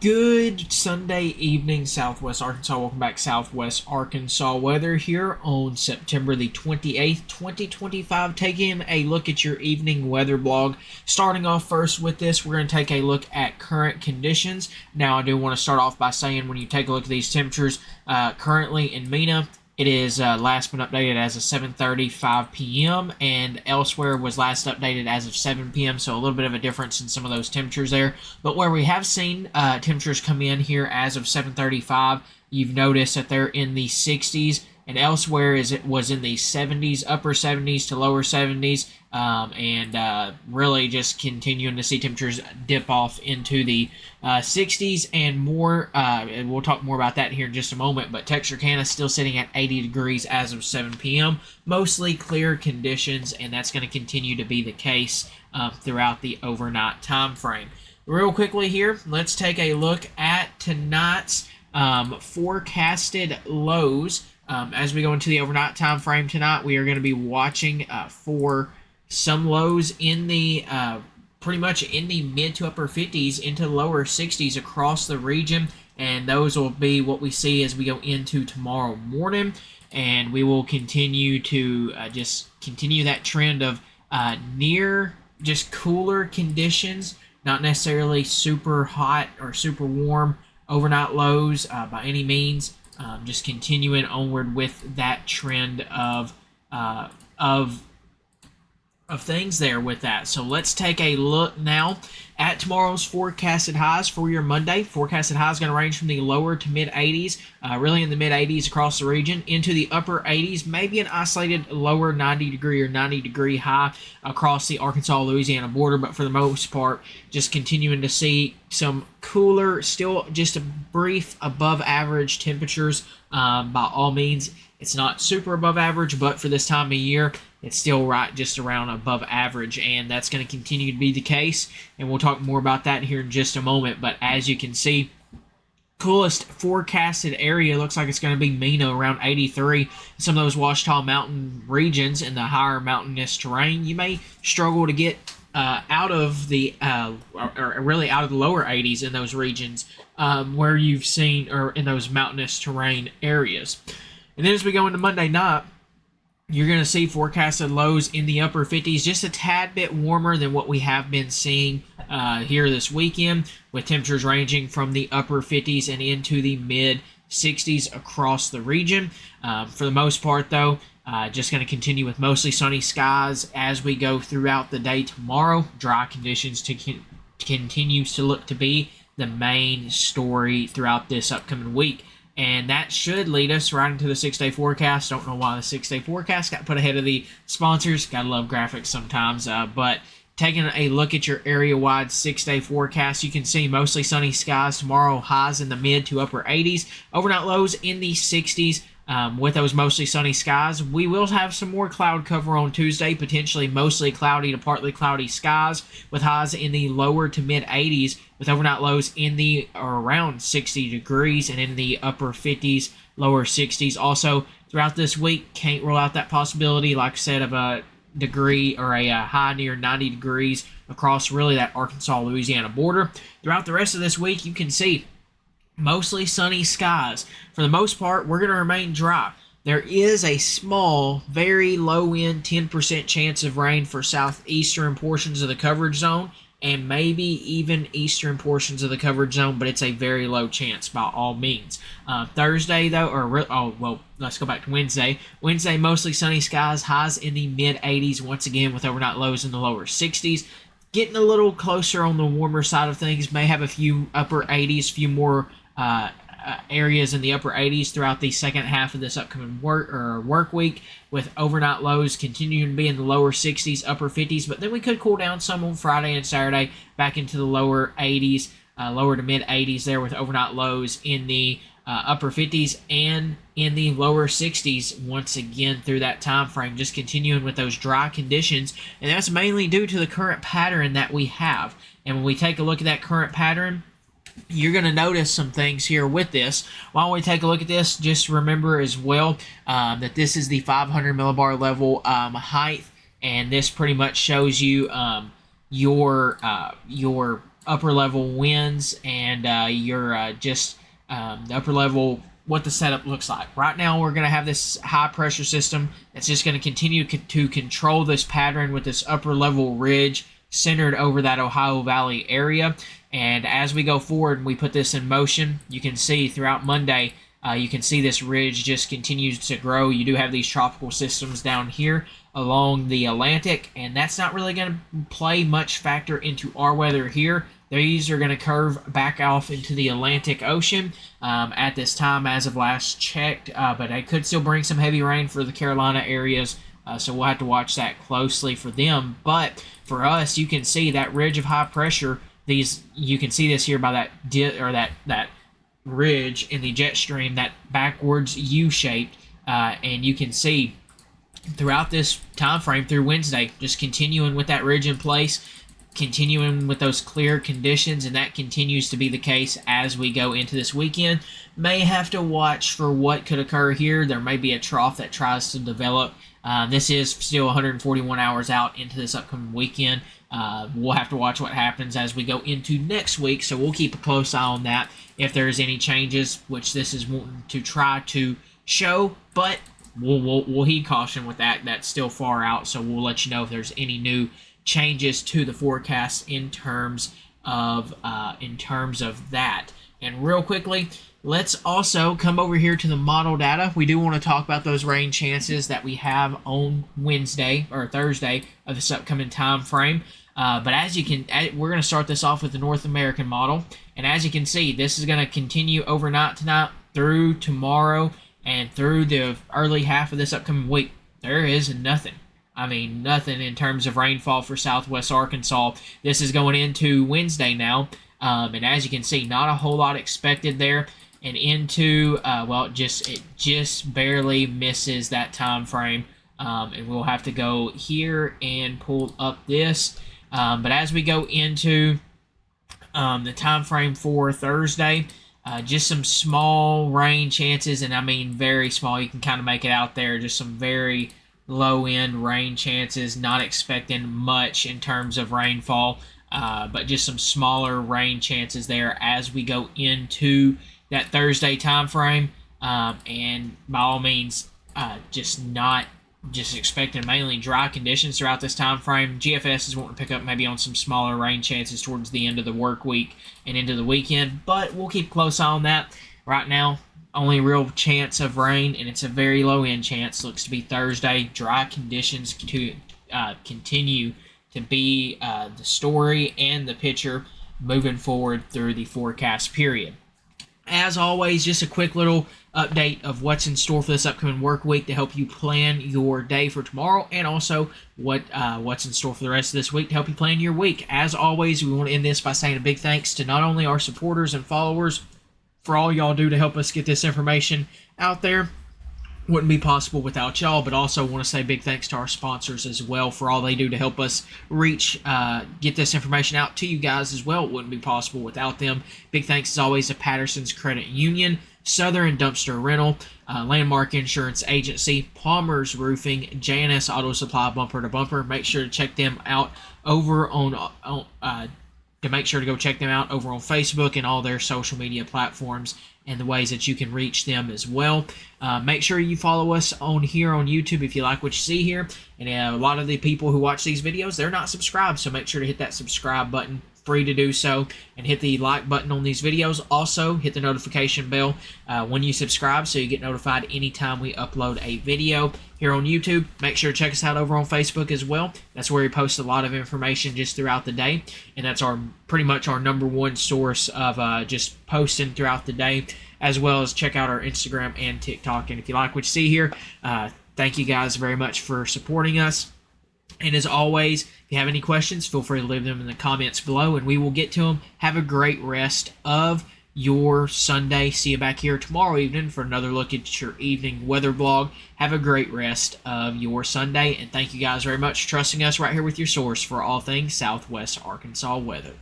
Good Sunday evening, Southwest Arkansas. Welcome back, Southwest Arkansas weather here on September the 28th, 2025. Taking a look at your evening weather blog. Starting off first with this, we're going to take a look at current conditions. Now, I do want to start off by saying when you take a look at these temperatures, currently in Mena, it is last been updated as of 7:35 p.m. and elsewhere was last updated as of 7 p.m. So a little bit of a difference in some of those temperatures there. But where we have seen temperatures come in here as of 7:35, you've noticed that they're in the 60s, and elsewhere it was in the 70s, upper 70s to lower 70s, and really just continuing to see temperatures dip off into the 60s and more. And we'll talk more about that here in just a moment, but Texarkana is still sitting at 80 degrees as of 7 p.m. Mostly clear conditions, and that's going to continue to be the case throughout the overnight time frame. Real quickly here, let's take a look at tonight's forecasted lows. As we go into the overnight time frame tonight, we are going to be watching for some lows in the pretty much in the mid to upper 50s into lower 60s across the region, and those will be what we see as we go into tomorrow morning. And we will continue to just continue that trend of near just cooler conditions, not necessarily super hot or super warm overnight lows by any means. Just continuing onward with that trend of things there with that. So let's take a look now at tomorrow's forecasted highs for your Monday. Forecasted highs going to range from the lower to mid 80s, really in the mid 80s across the region, into the upper 80s, maybe an isolated lower 90 degree or 90 degree high across the Arkansas-Louisiana border, but for the most part, just continuing to see some cooler, still just a brief above average temperatures. By all means, it's not super above average, but for this time of year, it's still right just around above average, and that's going to continue to be the case, and we'll talk more about that here in just a moment. But as you can see, coolest forecasted area looks like it's going to be Mena around 83. Some of those Ouachita Mountain regions in the higher mountainous terrain, you may struggle to get out of the or really out of the lower 80s in those regions where you've seen, or in those mountainous terrain areas. And then as we go into Monday night, you're going to see forecasted lows in the upper 50s, just a tad bit warmer than what we have been seeing here this weekend, with temperatures ranging from the upper 50s and into the mid 60s across the region. For the most part, though, just going to continue with mostly sunny skies as we go throughout the day tomorrow. Dry conditions continues to look to be the main story throughout this upcoming week. And that should lead us right into the 6-day forecast. Don't know why the 6-day forecast got put ahead of the sponsors. Gotta love graphics sometimes. But taking a look at your area-wide 6-day forecast, you can see mostly sunny skies tomorrow, highs in the mid to upper 80s, overnight lows in the 60s. With those mostly sunny skies, we will have some more cloud cover on Tuesday, potentially mostly cloudy to partly cloudy skies, with highs in the lower to mid 80s, with overnight lows in the or around 60 degrees and in the upper 50s, lower 60s. Also, throughout this week, can't rule out that possibility, like I said, of a degree or a high near 90 degrees across really that Arkansas-Louisiana border. Throughout the rest of this week, you can see mostly sunny skies. For the most part, we're going to remain dry. There is a small, very low-end 10% chance of rain for southeastern portions of the coverage zone, and maybe even eastern portions of the coverage zone, but it's a very low chance by all means. Thursday, though, let's go back to Wednesday. Wednesday, mostly sunny skies, highs in the mid-80s, once again with overnight lows in the lower 60s. Getting a little closer on the warmer side of things, may have a few upper 80s, few more areas in the upper 80s throughout the second half of this upcoming work week, with overnight lows continuing to be in the lower 60s, upper 50s, but then we could cool down some on Friday and Saturday back into the lower 80s, lower to mid 80s there, with overnight lows in the upper 50s and in the lower 60s once again through that time frame, just continuing with those dry conditions, and that's mainly due to the current pattern that we have. And when we take a look at that current pattern, you're going to notice some things here with this. While we take a look at this, just remember as well that this is the 500 millibar level height, and this pretty much shows you your upper level winds and your the upper level, what the setup looks like. Right now, we're going to have this high pressure system that's just going to continue to control this pattern with this upper level ridge centered over that Ohio Valley area. And as we go forward and we put this in motion, you can see throughout Monday, you can see this ridge just continues to grow. You do have these tropical systems down here along the Atlantic, and that's not really going to play much factor into our weather here. These are going to curve back off into the Atlantic Ocean at this time as of last checked, but it could still bring some heavy rain for the Carolina areas, so we'll have to watch that closely for them. But for us, you can see that ridge of high pressure. You can see this here by that ridge in the jet stream, that backwards U-shaped, and you can see throughout this time frame through Wednesday, just continuing with that ridge in place, continuing with those clear conditions, and that continues to be the case as we go into this weekend. May have to watch for what could occur here. There may be a trough that tries to develop. This is still 141 hours out into this upcoming weekend. We'll have to watch what happens as we go into next week, so we'll keep a close eye on that if there's any changes, which this is wanting to try to show, but we'll heed caution with that. That's still far out, so we'll let you know if there's any new changes to the forecast in terms of that. And real quickly, let's also come over here to the model data. We do want to talk about those rain chances that we have on Wednesday or Thursday of this upcoming time frame. But as you can, we're going to start this off with the North American model. And as you can see, this is going to continue overnight tonight through tomorrow and through the early half of this upcoming week. There is nothing. I mean, nothing in terms of rainfall for southwest Arkansas. This is going into Wednesday now. And as you can see, not a whole lot expected there. And into, it just barely misses that time frame. And we'll have to go here and pull up this. But as we go into the time frame for Thursday, just some small rain chances, and I mean very small. You can kind of make it out there. Just some very low-end rain chances, not expecting much in terms of rainfall, but just some smaller rain chances there as we go into that Thursday time frame. And by all means, just expecting mainly dry conditions throughout this time frame. GFS is wanting to pick up maybe on some smaller rain chances towards the end of the work week and into the weekend, but we'll keep a close eye on that. Right now, only real chance of rain, and it's a very low-end chance, looks to be Thursday. Dry conditions to continue to be the story and the picture moving forward through the forecast period. As always, just a quick little update of what's in store for this upcoming work week to help you plan your day for tomorrow, and also what's in store for the rest of this week to help you plan your week. As always, we want to end this by saying a big thanks to not only our supporters and followers for all y'all do to help us get this information out there. Wouldn't be possible without y'all, but also want to say big thanks to our sponsors as well for all they do to help us get this information out to you guys as well. It wouldn't be possible without them. Big thanks as always to Patterson's Credit Union, Southern Dumpster Rental, Landmark Insurance Agency, Palmer's Roofing, JNS Auto Supply Bumper to Bumper. Make sure to check them out over on Facebook and all their social media platforms, and the ways that you can reach them as well. Make sure you follow us on YouTube if you like what you see here. And a lot of the people who watch these videos, they're not subscribed, so make sure to hit that subscribe button. Free to do so, and hit the like button on these videos. Also, hit the notification bell when you subscribe so you get notified anytime we upload a video here on YouTube. Make sure to check us out over on Facebook as well. That's where we post a lot of information just throughout the day, and that's pretty much our number one source of just posting throughout the day, as well as check out our Instagram and TikTok. And if you like what you see here, thank you guys very much for supporting us. And as always, if you have any questions, feel free to leave them in the comments below, and we will get to them. Have a great rest of your Sunday. See you back here tomorrow evening for another look at your evening weather blog. Have a great rest of your Sunday, and thank you guys very much for trusting us right here with your source for all things Southwest Arkansas weather.